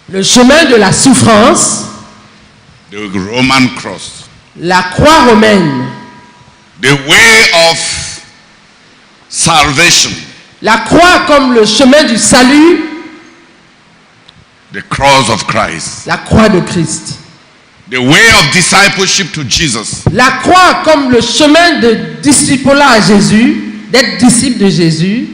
Le chemin de la souffrance. The Roman cross. La croix romaine. The way of salvation. La croix comme le chemin du salut. The cross of Christ. La croix de Christ. The way of discipleship to Jesus. La croix comme le chemin de disciple à Jésus, d'être disciple de Jésus.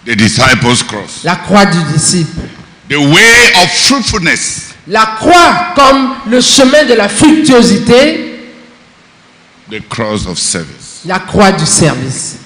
The disciples' cross. La croix du disciple. The way of fruitfulness. La croix comme le chemin de la fructuosité. The cross of service. La croix du service.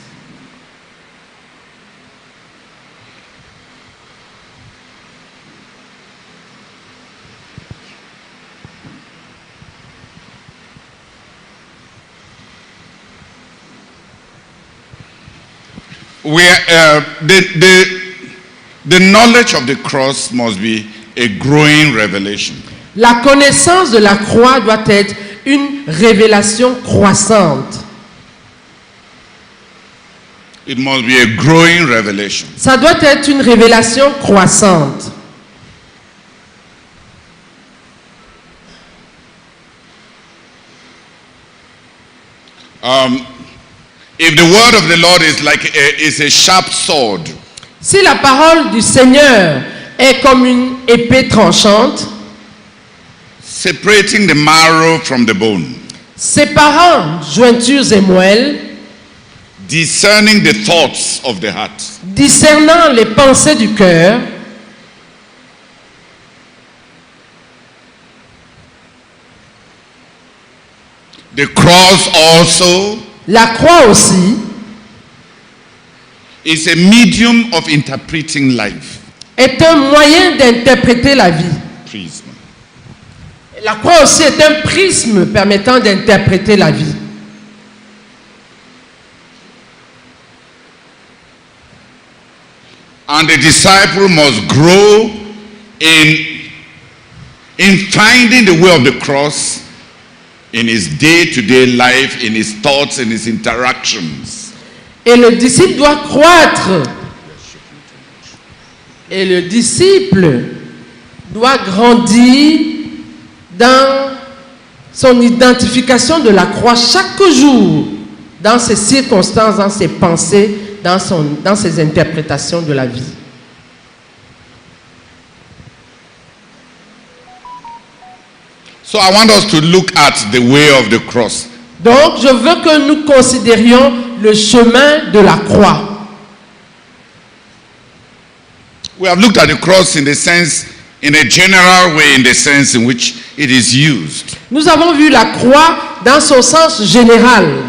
The knowledge of the cross must be a growing revelation. La connaissance de la croix doit être une révélation croissante. It must be a growing revelation. Ça doit être une révélation croissante. If the word of the Lord is a sharp sword, si la parole du Seigneur est comme une épée tranchante, separating the marrow from the bone, séparant jointures et moelles, discerning the thoughts of the heart, discernant les pensées du cœur, the cross also, la croix aussi, is a medium of interpreting life. Est un moyen d'interpréter la vie. Prism. La croix aussi est un prisme permettant d'interpréter la vie. And the disciple must grow in finding the way of the cross in his day-to-day life, in his thoughts, in his interactions. Et le disciple doit croître. Et le disciple doit grandir dans son identification de la croix chaque jour, dans ses circonstances, dans ses pensées, dans ses interprétations de la vie. So I want us to look at the way of the cross. Donc, je veux que nous considérions le chemin de la croix. We have looked at the cross in a general way, in the sense in which it is used. Nous avons vu la croix dans son sens général.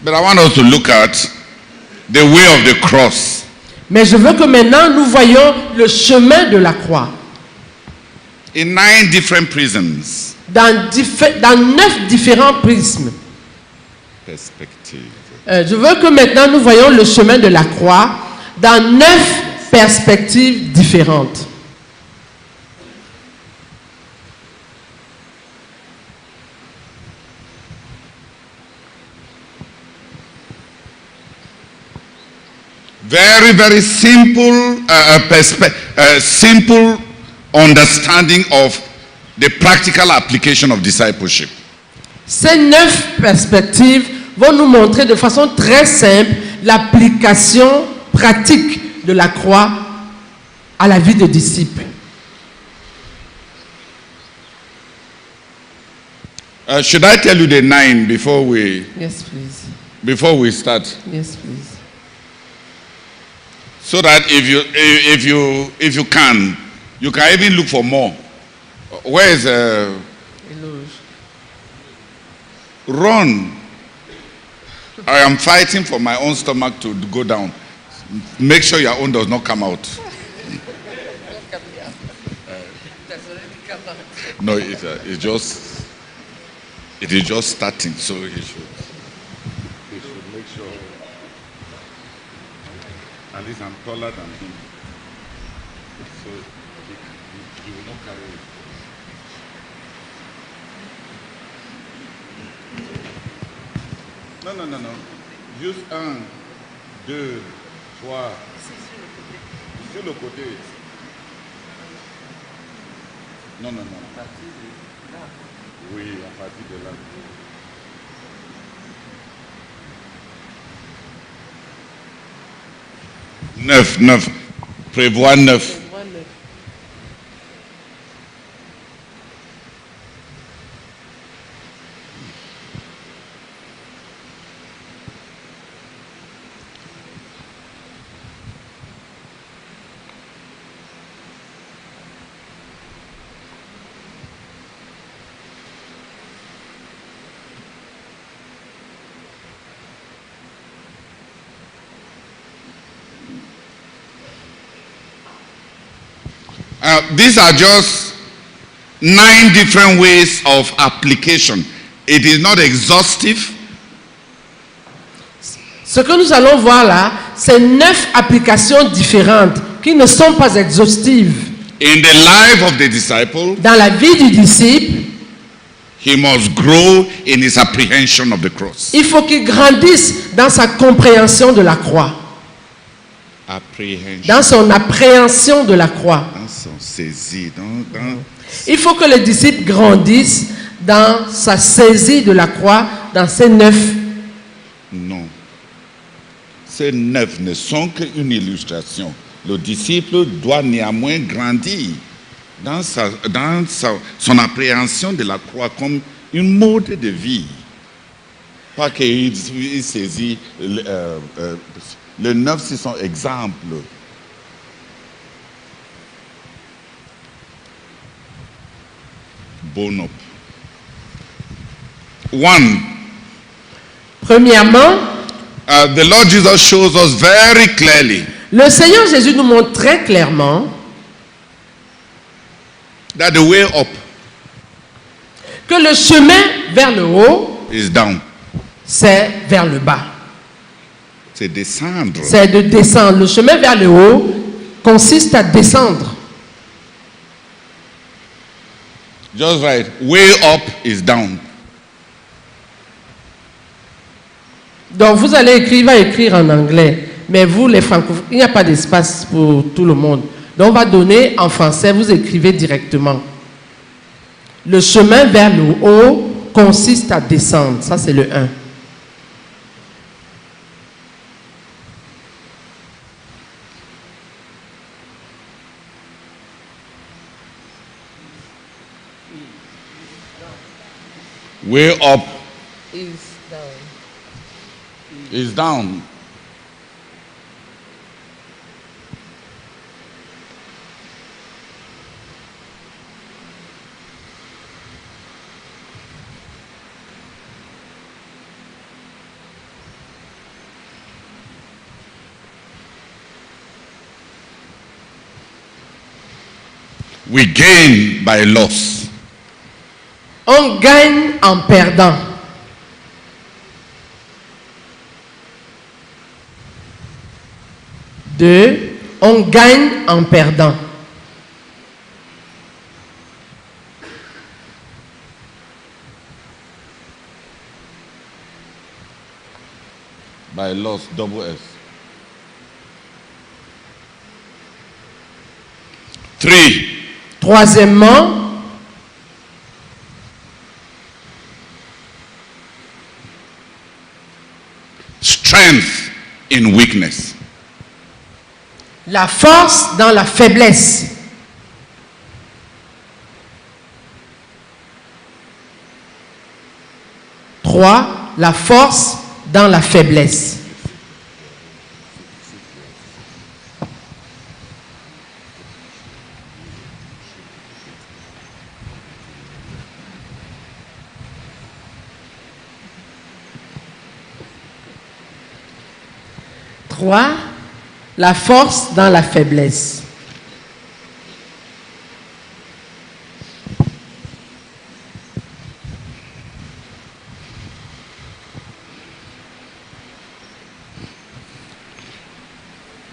But I want us to look at the way of the cross. Mais je veux que maintenant nous voyions le chemin de la croix. In 9 different prisms. Dans 9 différents prismes. Perspective. Je veux que maintenant nous voyions le chemin de la croix dans 9 perspectives différentes. Very, very simple, simple understanding of the practical application of discipleship. Ces 9 perspectives vont nous montrer de façon très simple l'application pratique de la croix à la vie de disciple. Should I tell you the 9 before we start? Yes, please. So that if you can even look for more. Where is Run. I am fighting for my own stomach to go down. Make sure your own does not come out. No, it is just starting, so he should make sure. At least I'm taller than him, so he will not carry it. No. Juste 1, 2, 3. Sur le côté. Non. Oui, à partir de là. 9. Prévoit 9. These are just 9 different ways of application. It is not exhaustive. Ce que nous allons voir là, c'est 9 applications différentes qui ne sont pas exhaustives. In the life of the disciple, dans la vie du disciple, he must grow in his apprehension of the cross. Il faut qu'il grandisse dans sa compréhension de la croix. Dans son appréhension de la croix. Dans son saisie. Il faut que le disciple grandisse dans sa saisie de la croix, dans ces 9. Non. Ces 9 ne sont qu'une illustration. Le disciple doit néanmoins grandir dans son appréhension de la croix comme une mode de vie. Pas qu'il saisit les 9, c'est son exemple. Bon up. 1. Premièrement, the Lord Jesus shows us very clearly le Seigneur Jésus nous montre très clairement that the way up que le chemin vers le haut is down. C'est vers le bas. C'est descendre. C'est de descendre. Le chemin vers le haut consiste à descendre. Just right. Way up is down. Donc vous allez écrire, il va écrire en anglais. Mais vous, les francophones, il n'y a pas d'espace pour tout le monde. Donc on va donner en français, vous écrivez directement. Le chemin vers le haut consiste à descendre. Ça, c'est le 1. Way up is down. Is down. We gain by loss. On gagne en perdant. Deux, on gagne en perdant. By loss, double S. 3. Troisièmement, strength in weakness. la force dans la faiblesse. Trois, la force dans la faiblesse. Trois, la force dans la faiblesse.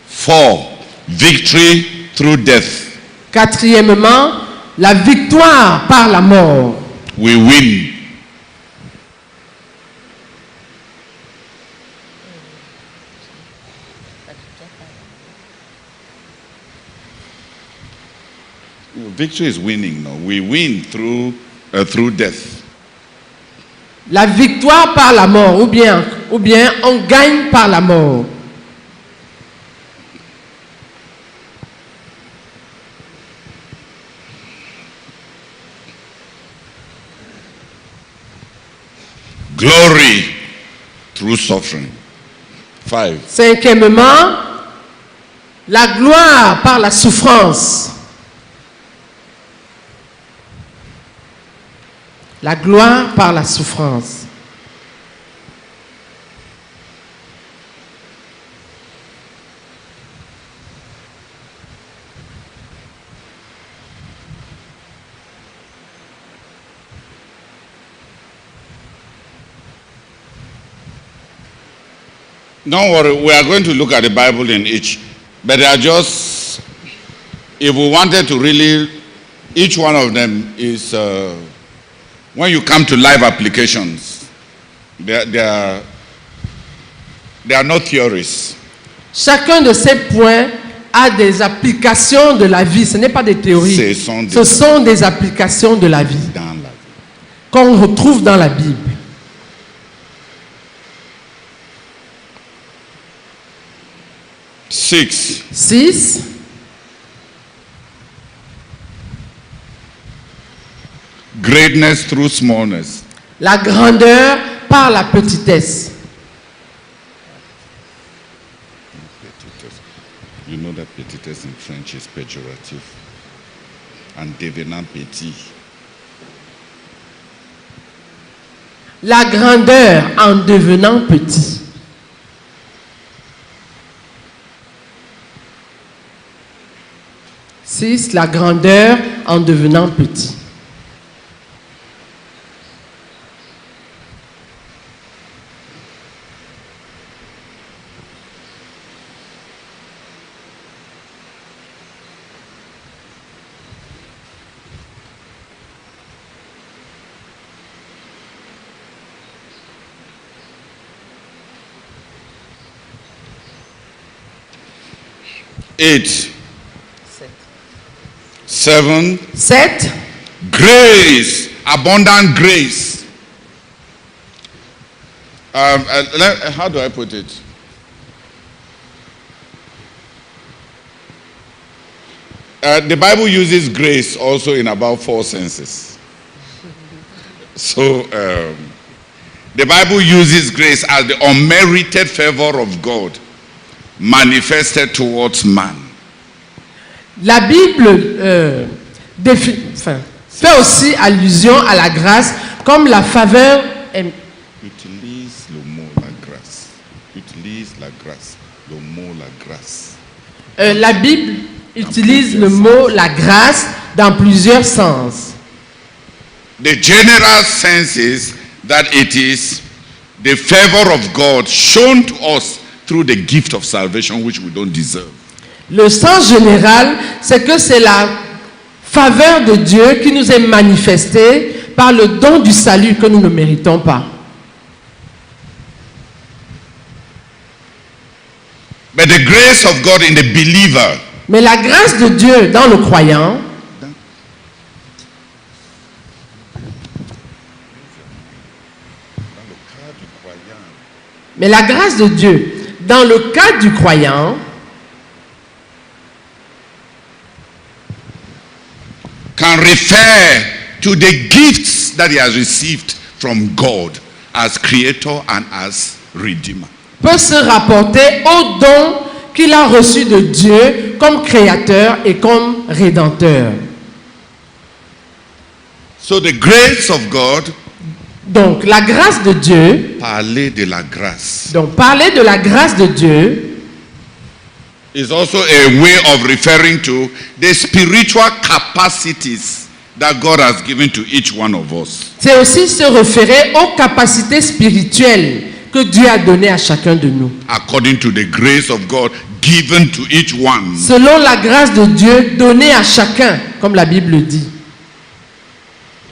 Four, victory through death. Quatrièmement, la victoire par la mort. We win. Victory is winning. No, we win through death. La victoire par la mort, ou bien on gagne par la mort. Glory through suffering. 5. Cinquièmement, la gloire par la souffrance. La gloire par la souffrance. Don't worry, we are going to look at the Bible in each. But they are just, if we wanted to really, each one of them is, when you come to live applications, they are not theories. Chacun de ces points a des applications de la vie. Ce n'est pas des théories. Ce sont des applications de la vie. Dans la vie. Qu'on retrouve dans la Bible. 6. Greatness through smallness. La grandeur par la petitesse. You know that petitesse in French is pejorative. And devenant petit. La grandeur en devenant petit. 6. La grandeur en devenant petit. Eight. 7. Grace, abundant grace. How do I put it? The Bible uses grace also in about 4 senses. So the Bible uses grace as the unmerited favor of God manifested towards man. La Bible fait aussi allusion à la grâce comme la faveur. Utilise le mot la grâce. Utilise la grâce. Le mot la grâce. La Bible utilise le mot la grâce dans plusieurs sens. The general sense is that it is the favor of God shown to us through the gift of salvation which we don't deserve. Le sens général, c'est que c'est la faveur de Dieu qui nous est manifestée par le don du salut que nous ne méritons pas. But the grace of God in the believer. Mais la grâce de Dieu dans le croyant. Mais la grâce de Dieu dans le cas du croyant. Can refer to the gifts that he has received from God as creator and as redeemer. Peut se rapporter aux dons qu'il a reçus de Dieu comme créateur et comme rédempteur. So the grace of God. Donc la grâce de Dieu. Parler de la grâce. Donc parler de la grâce de Dieu. Is also a way of referring to the spiritual capacities that God has given to each one of us. C'est aussi se référer aux capacités spirituelles que Dieu a données à chacun de nous. According to the grace of God given to each one. Selon la grâce de Dieu donnée à chacun, comme la Bible dit.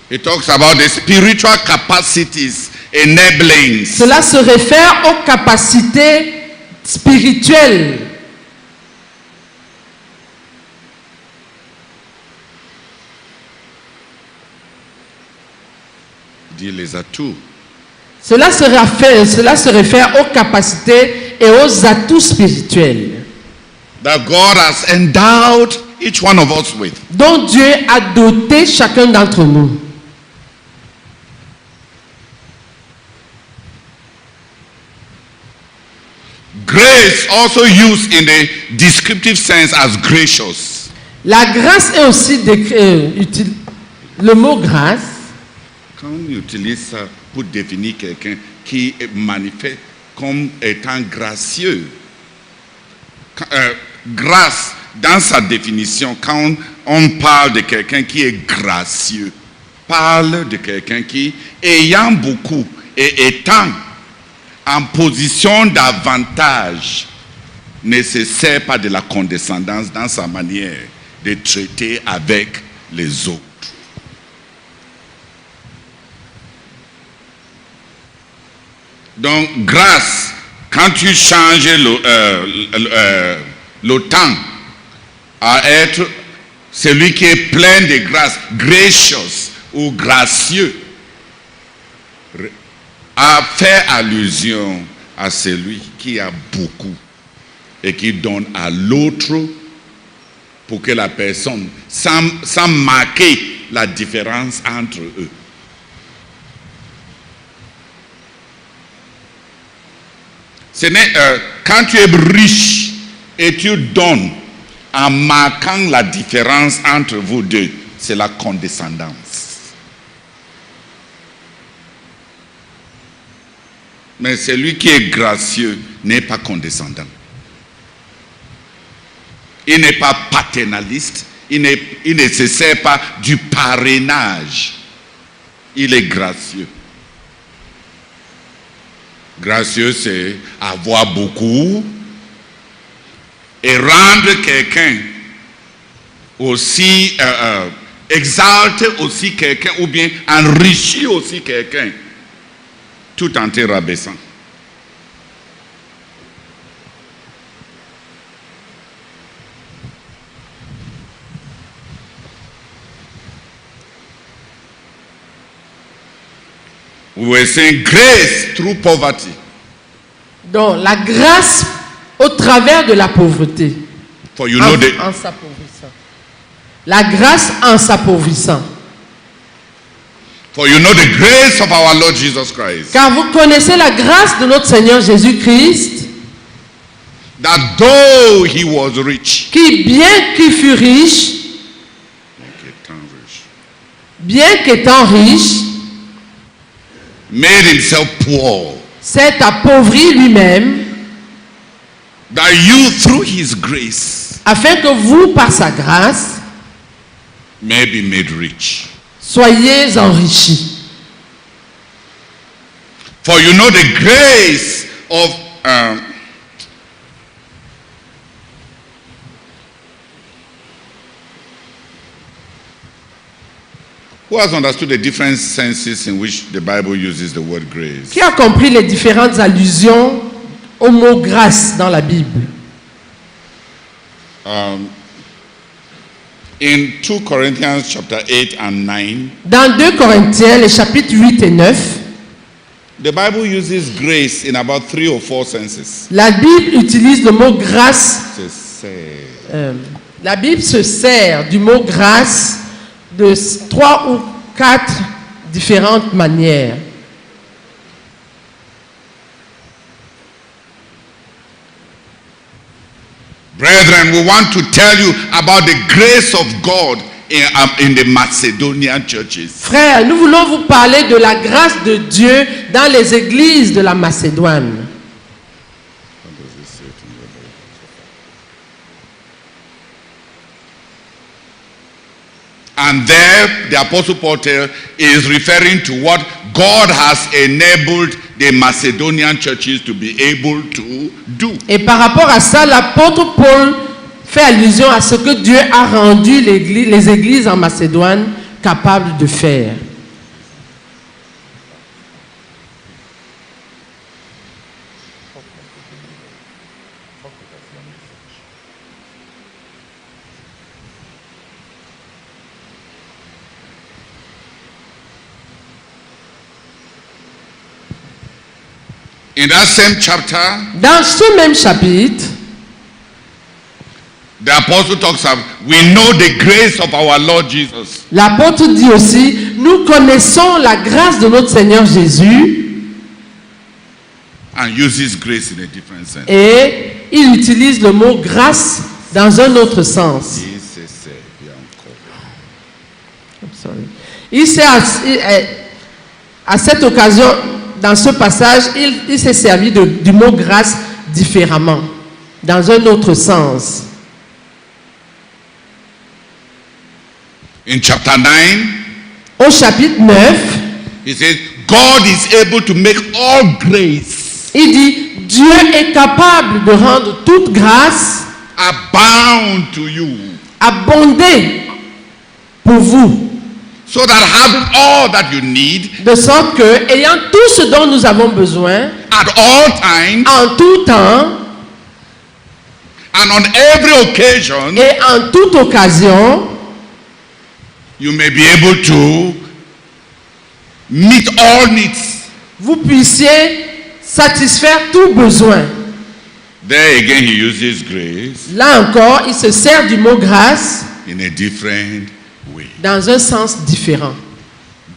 It talks about the spiritual capacities enabling. Cela se réfère aux capacités spirituelles. c'est-à-dire les atouts. Cela se réfère aux capacités et aux atouts spirituels That God has endowed each one of us with. dont Dieu a doté chacun d'entre nous. Grace also used in the descriptive sense as gracious. La grâce est aussi le mot grâce. Quand on utilise ça pour définir quelqu'un qui est manifeste comme étant gracieux, grâce, dans sa définition, quand on parle de quelqu'un qui est gracieux, parle de quelqu'un qui, ayant beaucoup et étant en position d'avantage, ne se sert pas de la condescendance dans sa manière de traiter avec les autres. Donc, grâce, quand tu changes le temps à être celui qui est plein de grâce, gracious ou gracieux, à faire allusion à celui qui a beaucoup et qui donne à l'autre pour que la personne, sans marquer la différence entre eux. Quand tu es riche et tu donnes en marquant la différence entre vous deux, c'est la condescendance. Mais celui qui est gracieux n'est pas condescendant. Il n'est pas paternaliste. Il ne se sert pas du parrainage. Il est gracieux. Gracieux, c'est avoir beaucoup et rendre quelqu'un aussi, exalter aussi quelqu'un ou bien enrichir aussi quelqu'un tout en te rabaissant. We were saying grace through poverty. Donc la grâce au travers de la pauvreté. For you know En s'appauvrissant. La grâce en s'appauvrissant. For you know the grace of our Lord Jesus Christ. Car vous connaissez la grâce de notre Seigneur Jésus-Christ. That though he was rich. Qui bien qu'il fut riche. Bien qu'étant riche. Made himself poor. S'est appauvri lui-même. That you through his grace. Afin que vous, par sa grâce, may be made rich. Soyez enrichis. For you know the grace of who has understood the different senses in which the Bible uses the word grace? Qui a compris les différentes allusions au mot grâce dans la Bible? In 2 Corinthians chapter 8 and 9, dans 2 Corinthiens, les chapitres 8 et 9, the Bible uses grace in about 3 or 4 senses. La Bible utilise le mot grâce. La Bible se sert du mot grâce de 3 ou 4 différentes manières. Brethren, we want to tell you about the grace of God in the Macedonian churches. Frères, nous voulons vous parler de la grâce de Dieu dans les églises de la Macédoine. And there, the Apostle Paul is referring to what God has enabled the Macedonian churches to be able to do. Et par rapport à ça, l'apôtre Paul fait allusion à ce que Dieu a rendu les églises en Macédoine capables de faire. In that same chapter, dans ce même chapitre, the apostle talks about, we know the grace of our Lord Jesus. l'apôtre dit aussi, nous connaissons la grâce de notre Seigneur Jésus, And uses grace in a different sense. et il utilise le mot grâce dans un autre sens. Il s'est, à cette occasion, dans ce passage, il s'est servi du mot grâce différemment, dans un autre sens. In chapter 9, au chapitre 9, he says, God is able to make all grace il dit, Dieu est capable de rendre toute grâce abound to you, abonder pour vous, so that having all that you need de sorte que, ayant tout ce dont nous avons besoin, at all times en tout temps and on every occasion, et en toute occasion, you may be able to meet all needs. vous puissiez satisfaire tout besoin. There again he uses grace Là encore, il se sert du mot grâce in a different way. dans un sens différent.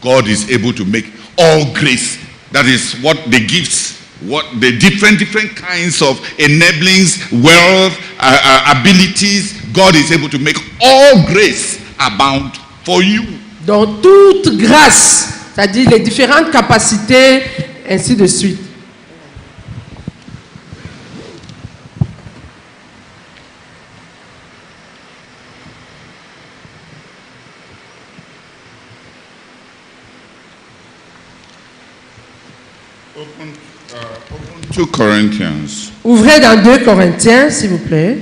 God is able to make all grace. That is what the gifts, what the different kinds of enablings, wealth, abilities, God is able to make all grace abound for you. Donc toute grâce, c'est-à-dire les différentes capacités, ainsi de suite. Open 2 Corinthians. Ouvrez dans 2 Corinthiens, s'il vous plaît.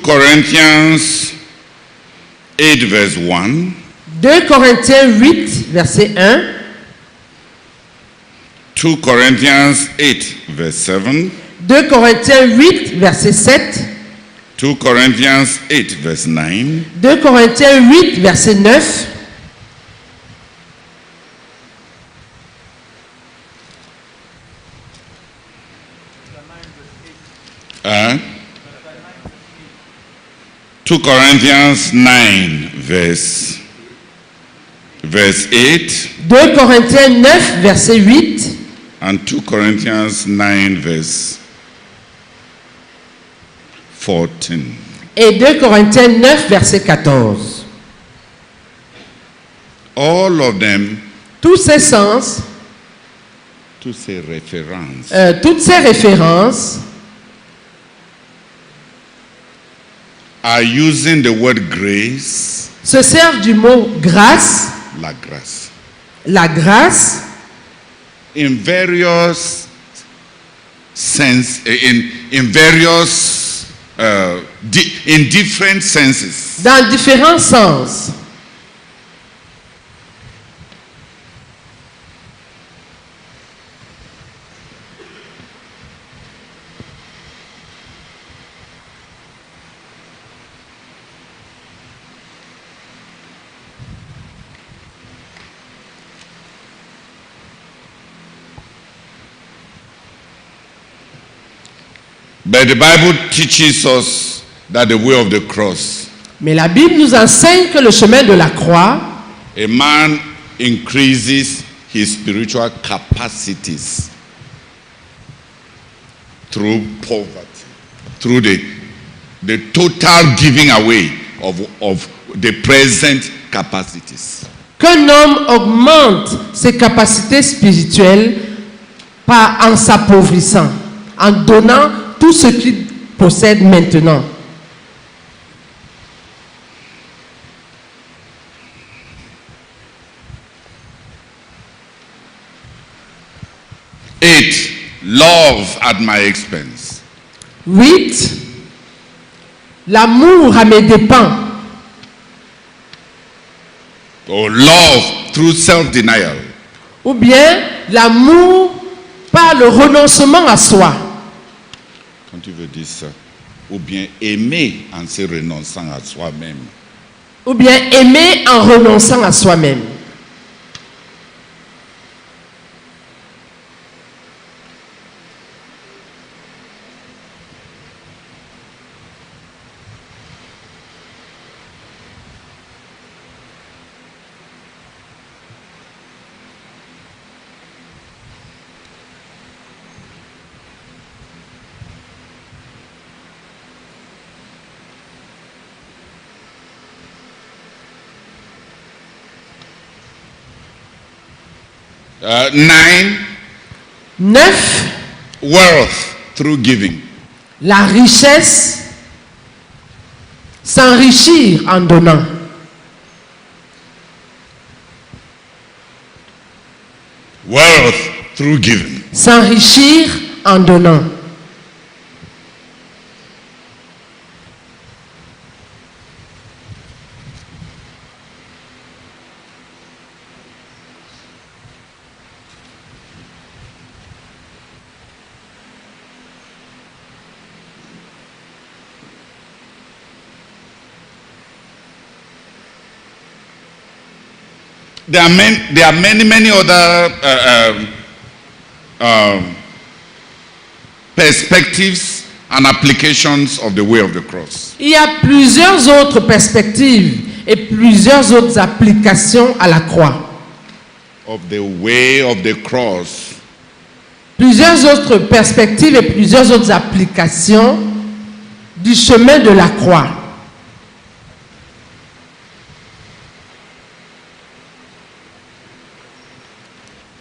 Corinthians 8 verse 1. 2 Corinthiens 8, verset 1. 2 Corinthians 8 verse 7. 2 Corinthiens 8, verset 7. 2 Corinthians 8 verse 9. 2 Corinthiens 8, verset 9. Uh, 2 Corinthians 9 verse 8. 2 Corinthiens 9, verset 8. And 2 Corinthians 9 verse 14. Et 2 Corinthiens 9, verset 14. All of them, Tous ces sens, toutes ces références, toutes ces références are using the word grace, se servent du mot grâce, la grâce, la grâce, in various sense, in various, in different senses. dans différents sens. But the Bible teaches us that the way of the cross, Mais la Bible nous enseigne que le chemin de la croix, a man increases his spiritual capacities through poverty, through the total giving away of the present capacities. qu'un homme augmente ses capacités spirituelles en s'appauvrissant, en donnant tout ce qu'il possède maintenant. Eight, love at my expense. 8. L'amour à mes dépens. Or love through self-denial. Ou bien l'amour par le renoncement à soi. Quand tu veux dire ça, ou bien aimer en se renonçant à soi-même. Ou bien aimer en renonçant à soi-même. Neuf, wealth through giving. La richesse, s'enrichir en donnant. Wealth through giving. S'enrichir en donnant. There are many other perspectives and applications of the way of the cross. Il y a plusieurs autres perspectives et plusieurs autres applications à la croix. Of the way of the cross. Plusieurs autres perspectives et plusieurs autres applications du chemin de la croix.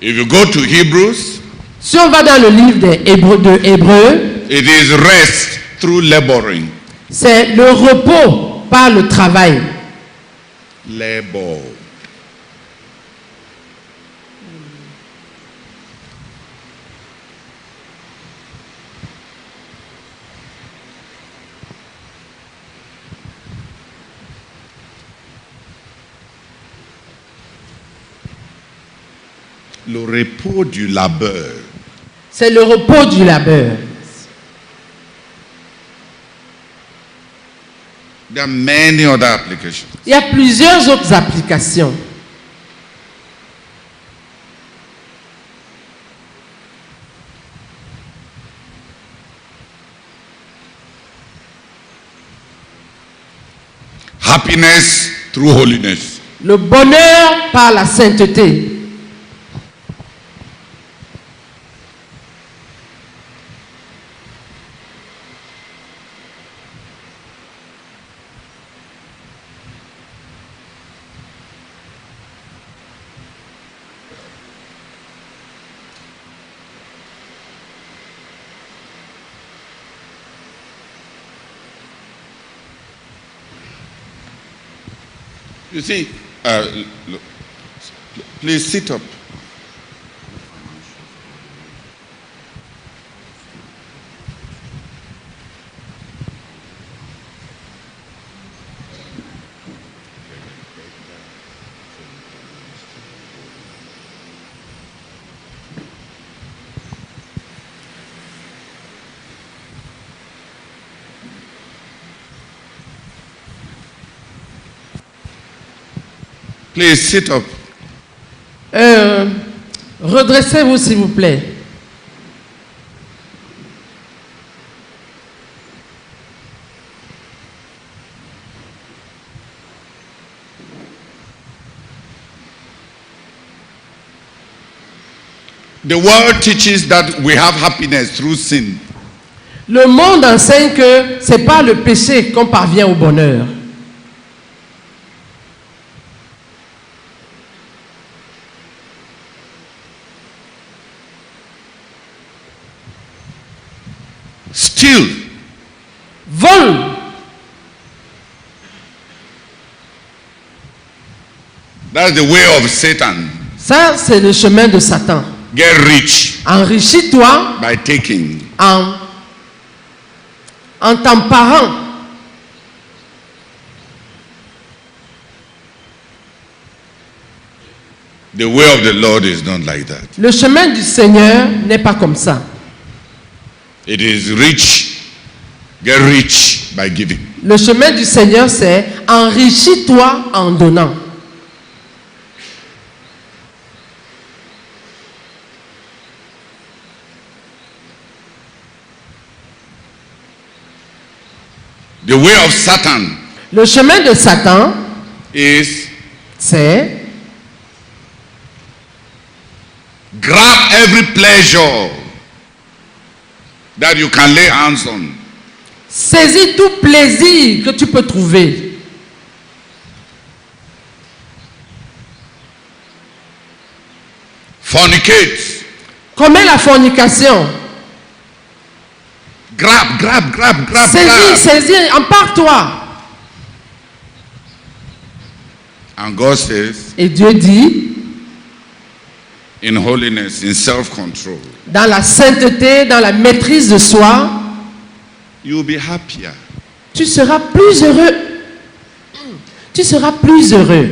If you go to Hebrews, si on va dans le livre des Hébreux, it is rest through laboring. C'est le repos par le travail. Labor. Le repos du labeur. C'est le repos du labeur. There are many other applications. Il y a plusieurs autres applications. Happiness through holiness. Le bonheur par la sainteté. You see, look, please sit up. Please sit up. Redressez-vous s'il vous plaît. The world teaches that we have happiness through sin. Le monde enseigne que c'est par le péché qu'on parvient au bonheur. Steal. Vol. That's the way of Satan. Ça, c'est le chemin de Satan. Get rich Enrichis-toi by taking. en t'emparant. The way of the Lord is not like that. Le chemin du Seigneur n'est pas comme ça. It is rich, get rich by giving. Le chemin du Seigneur, c'est enrichis-toi en donnant. The way of Satan Le chemin de Satan, is c'est grab every pleasure that you can lay hands on. saisis tout plaisir que tu peux trouver. Fornicate. Comme la fornication. Grab. Saisis, empare-toi. And God says, Et Dieu dit, in holiness, in self-control, dans la sainteté, dans la maîtrise de soi, you will be happier. tu seras plus heureux. Tu seras plus heureux.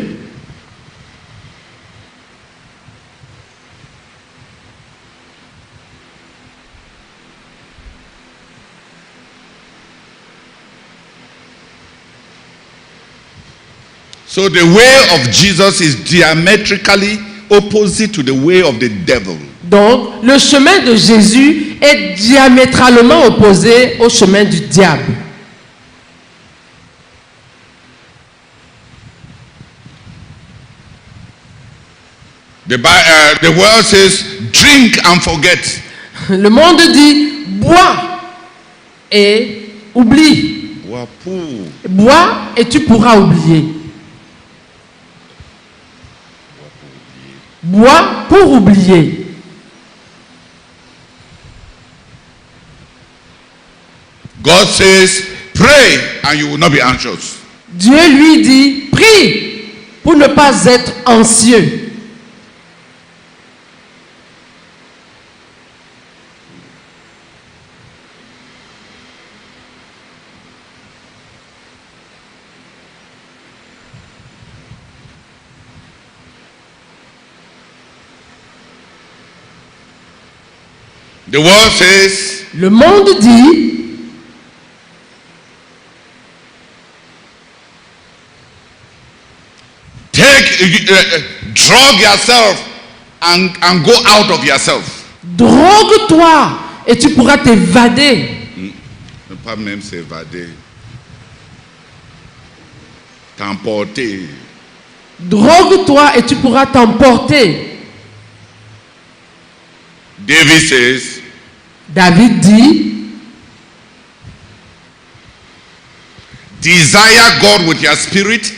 So the way of Jesus is diametrically opposite to the way of the devil. Donc, le chemin de Jésus est diamétralement opposé au chemin du diable. The world says, drink and forget. Le monde dit, bois et oublie. Wapou. Bois et tu pourras oublier. Bois pour oublier. God says, pray and you will not be anxious. Dieu lui dit, prie pour ne pas être anxieux. The world says, Le monde dit, drug yourself and go out of yourself. drogue-toi et tu pourras t'évader. Ne pas même s'évader. T'emporter. Drogue-toi et tu pourras t'emporter. David says, David dit, desire God with your spirit,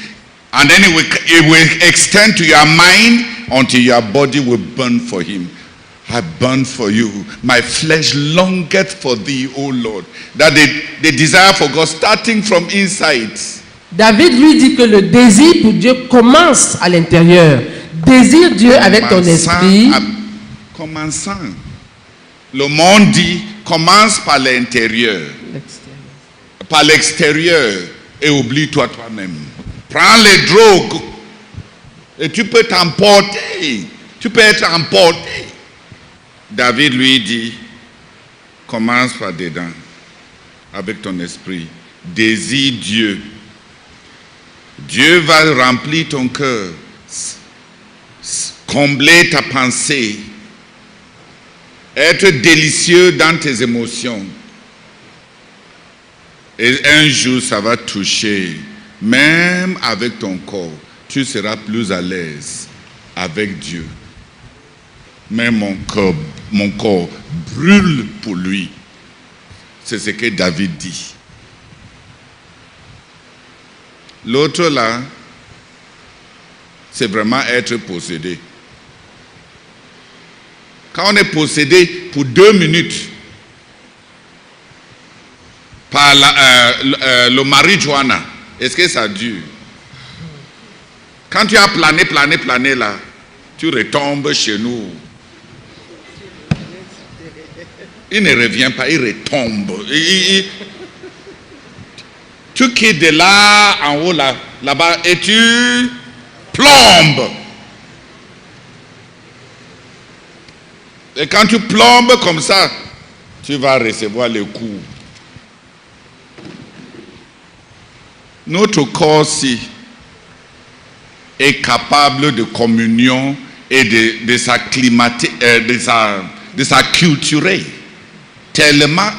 and then it will extend to your mind until your body will burn for him. I burn for you. My flesh longeth for thee, O Lord. That the desire for God starting from inside. David lui dit que le désir pour Dieu commence à l'intérieur. Désire Dieu avec ton esprit. Commençant. Le monde dit, commence par l'intérieur. Par l'extérieur. Et oublie-toi toi-même. Prends les drogues. Et tu peux t'emporter. Tu peux être emporté. David lui dit, commence par dedans. Avec ton esprit. Désire Dieu. Dieu va remplir ton cœur. Combler ta pensée. Être délicieux dans tes émotions. Et un jour, ça va toucher. Même avec ton corps, tu seras plus à l'aise avec Dieu. Mais mon corps brûle pour lui. C'est ce que David dit. L'autre là, c'est vraiment être possédé. Quand on est possédé pour 2 minutes par le marijuana, est-ce que ça dure? Quand tu as plané là, tu retombes chez nous. Il ne revient pas, il retombe. Tu quittes de là en haut là-bas et tu plombes. Et quand tu plombes comme ça, tu vas recevoir les coups. Notre corps-ci est capable de communion et de s'acculturer tellement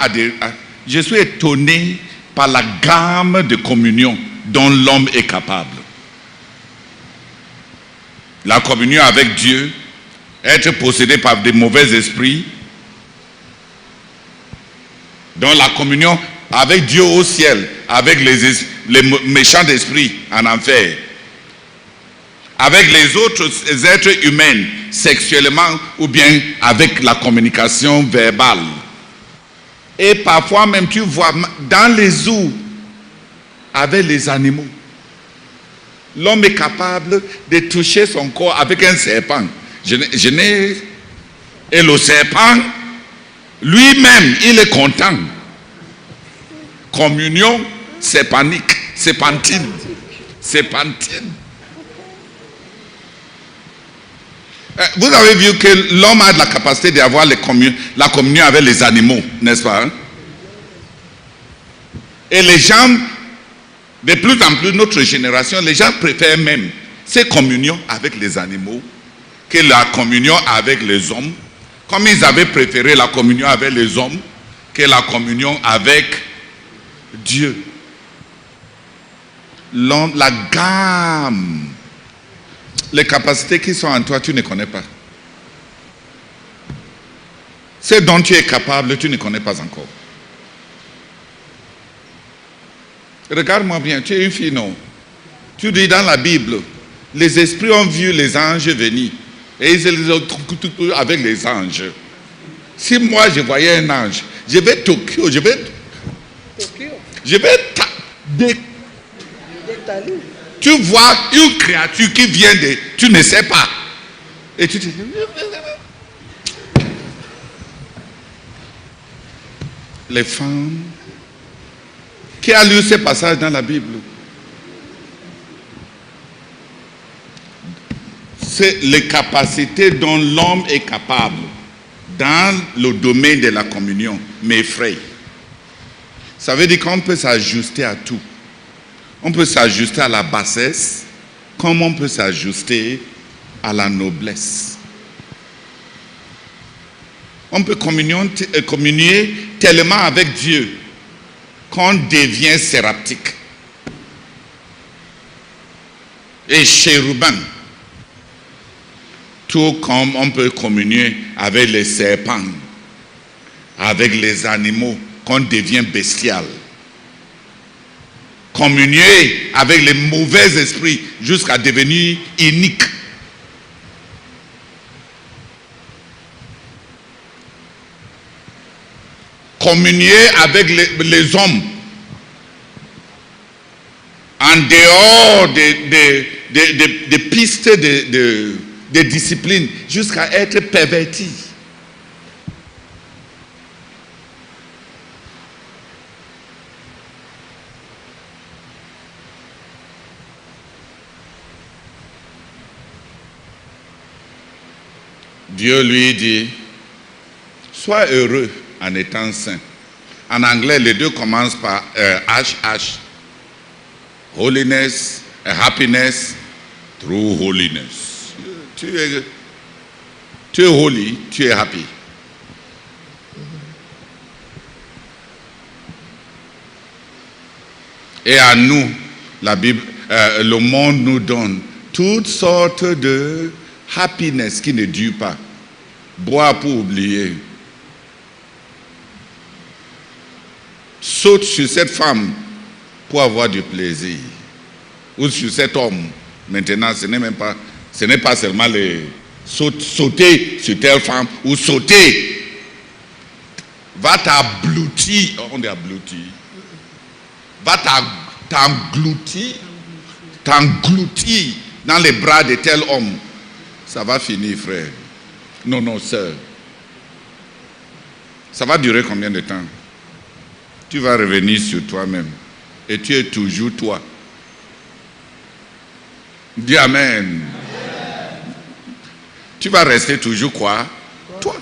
je suis étonné par la gamme de communion dont l'homme est capable. La communion avec Dieu, être possédé par des mauvais esprits, donc la communion avec Dieu au ciel, avec les méchants esprits en enfer, avec les autres êtres humains sexuellement ou bien avec la communication verbale. Et parfois même tu vois dans les eaux avec les animaux. L'homme est capable de toucher son corps avec un serpent. Et le serpent, lui-même, il est content. Communion serpentine. Vous avez vu que l'homme a de la capacité d'avoir la communion avec les animaux, n'est-ce pas? Hein? Et les gens, de plus en plus, notre génération, les gens préfèrent même ces communions avec les animaux que la communion avec les hommes, comme ils avaient préféré la communion avec les hommes que la communion avec Dieu. L'homme, la gamme, les capacités qui sont en toi, tu ne connais pas. Ce dont tu es capable, tu ne connais pas encore. Regarde-moi bien, tu es une fille, non? Tu dis dans la Bible, les esprits ont vu les anges venir. Et ils les ont avec les anges. Si moi je voyais un ange, je vais tu vois une créature qui vient de... Tu ne sais pas. Et tu te dis... Les femmes... Qui a lu ce passage dans la Bible? C'est les capacités dont l'homme est capable dans le domaine de la communion m'effraie. Ça veut dire qu'on peut s'ajuster à tout. On peut s'ajuster à la bassesse, comme on peut s'ajuster à la noblesse. On peut communier tellement avec Dieu qu'on devient séraptique et chérubin. Tout comme on peut communier avec les serpents, avec les animaux, qu'on devient bestial. Communier avec les mauvais esprits jusqu'à devenir inique. Communier avec les hommes en dehors des pistes de discipline jusqu'à être perverti. Dieu lui dit, sois heureux en étant saint. En anglais, les deux commencent par HH. Holiness, happiness through holiness. Tu es holy, tu es happy. Et à nous, la Bible, le monde nous donne toutes sortes de happiness qui ne dure pas. Boire pour oublier. Saute sur cette femme pour avoir du plaisir. Ou sur cet homme. Maintenant, ce n'est pas seulement sauter sur telle femme ou sauter. Va t'abloutir. On dit abloutir. Va t'engloutir dans les bras de tel homme. Ça va finir, frère. Non, sœur. Ça va durer combien de temps? Tu vas revenir sur toi-même. Et tu es toujours toi. Dis Amen. Tu vas rester toujours quoi? Toi.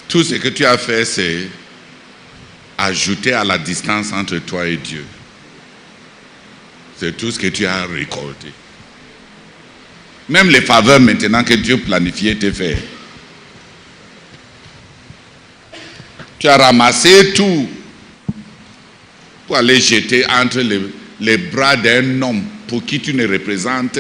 Tout ce que tu as fait, c'est ajouter à la distance entre toi et Dieu. C'est tout ce que tu as récolté. Même les faveurs maintenant que Dieu planifiait te faire. Tu as ramassé tout pour aller jeter entre les bras d'un homme pour qui tu ne représentes